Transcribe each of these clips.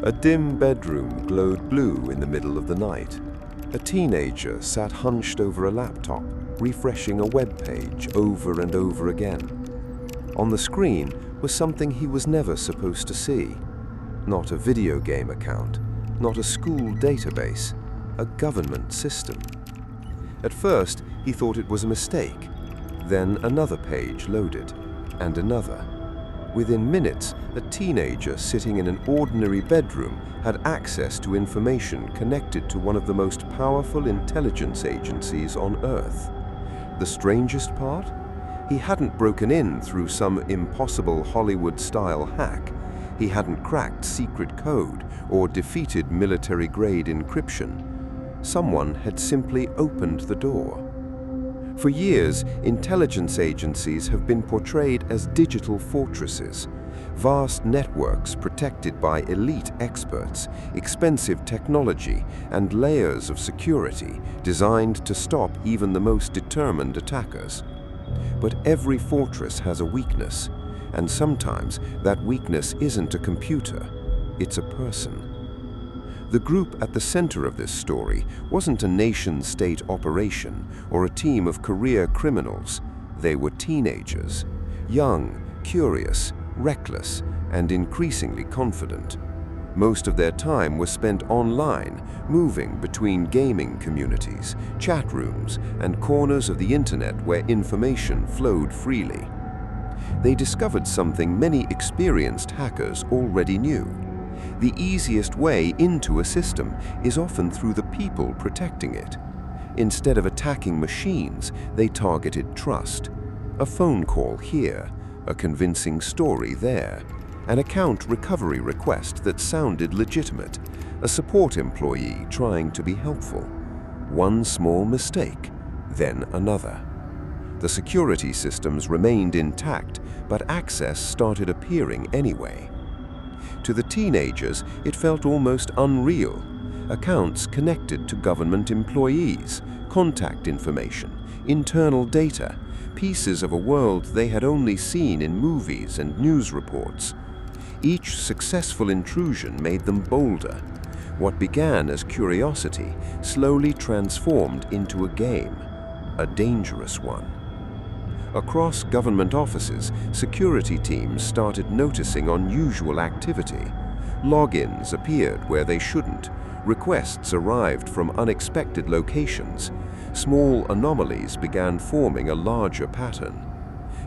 A dim bedroom glowed blue in the middle of the night. A teenager sat hunched over a laptop, refreshing a web page over and over again. On the screen was something he was never supposed to see. Not a video game account, not a school database, a government system. At first, he thought it was a mistake. Then another page loaded, and another. Within minutes, a teenager sitting in an ordinary bedroom had access to information connected to one of the most powerful intelligence agencies on Earth. The strangest part? He hadn't broken in through some impossible Hollywood-style hack. He hadn't cracked secret code or defeated military-grade encryption. Someone had simply opened the door. For years, intelligence agencies have been portrayed as digital fortresses, vast networks protected by elite experts, expensive technology, and layers of security designed to stop even the most determined attackers. But every fortress has a weakness, and sometimes that weakness isn't a computer, it's a person. The group at the center of this story wasn't a nation-state operation or a team of career criminals. They were teenagers, young, curious, reckless, and increasingly confident. Most of their time was spent online, moving between gaming communities, chat rooms, and corners of the internet where information flowed freely. They discovered something many experienced hackers already knew. The easiest way into a system is often through the people protecting it. Instead of attacking machines, they targeted trust. A phone call here, a convincing story there, an account recovery request that sounded legitimate, a support employee trying to be helpful. One small mistake, then another. The security systems remained intact, but access started appearing anyway. To the teenagers, it felt almost unreal. Accounts connected to government employees, contact information, internal data, pieces of a world they had only seen in movies and news reports. Each successful intrusion made them bolder. What began as curiosity slowly transformed into a game, a dangerous one. Across government offices, security teams started noticing unusual activity. Logins appeared where they shouldn't. Requests arrived from unexpected locations. Small anomalies began forming a larger pattern.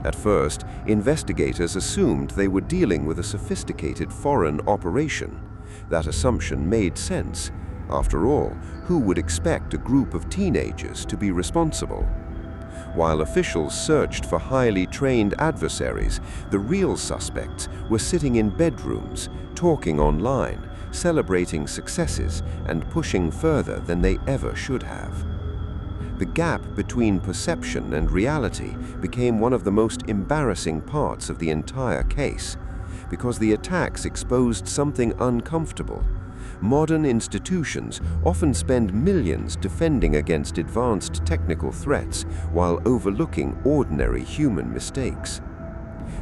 At first, investigators assumed they were dealing with a sophisticated foreign operation. That assumption made sense. After all, who would expect a group of teenagers to be responsible? While officials searched for highly trained adversaries, the real suspects were sitting in bedrooms, talking online, celebrating successes, and pushing further than they ever should have. The gap between perception and reality became one of the most embarrassing parts of the entire case, because the attacks exposed something uncomfortable. Modern institutions often spend millions defending against advanced technical threats while overlooking ordinary human mistakes.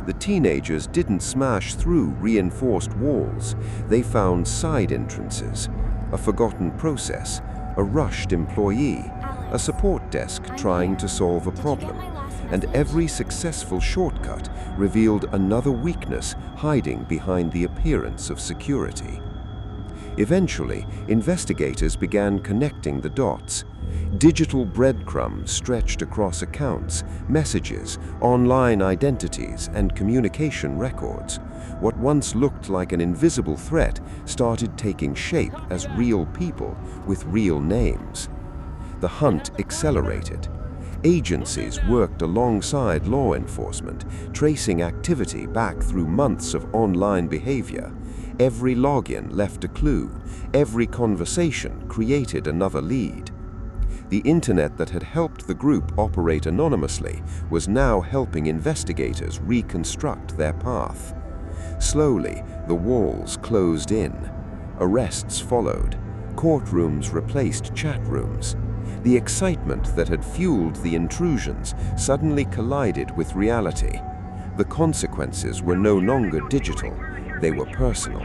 The teenagers didn't smash through reinforced walls. They found side entrances, a forgotten process, a rushed employee, a support desk trying to solve a problem, and every successful shortcut revealed another weakness hiding behind the appearance of security. Eventually, investigators began connecting the dots. Digital breadcrumbs stretched across accounts, messages, online identities, and communication records. What once looked like an invisible threat started taking shape as real people with real names. The hunt accelerated. Agencies worked alongside law enforcement, tracing activity back through months of online behavior. Every login left a clue. Every conversation created another lead. The internet that had helped the group operate anonymously was now helping investigators reconstruct their path. Slowly, the walls closed in. Arrests followed. Courtrooms replaced chat rooms. The excitement that had fueled the intrusions suddenly collided with reality. The consequences were no longer digital. They were personal.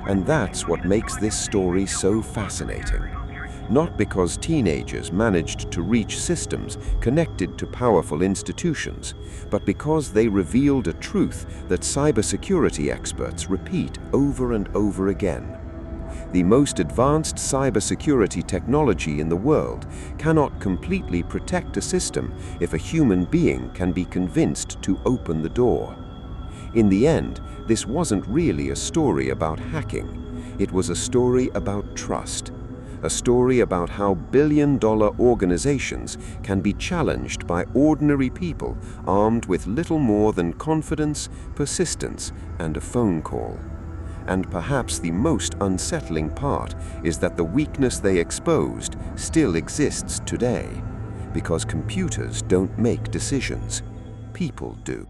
And that's what makes this story so fascinating. Not because teenagers managed to reach systems connected to powerful institutions, but because they revealed a truth that cybersecurity experts repeat over and over again. The most advanced cybersecurity technology in the world cannot completely protect a system if a human being can be convinced to open the door. In the end, this wasn't really a story about hacking. It was a story about trust. A story about how billion-dollar organizations can be challenged by ordinary people armed with little more than confidence, persistence, and a phone call. And perhaps the most unsettling part is that the weakness they exposed still exists today, because computers don't make decisions, people do.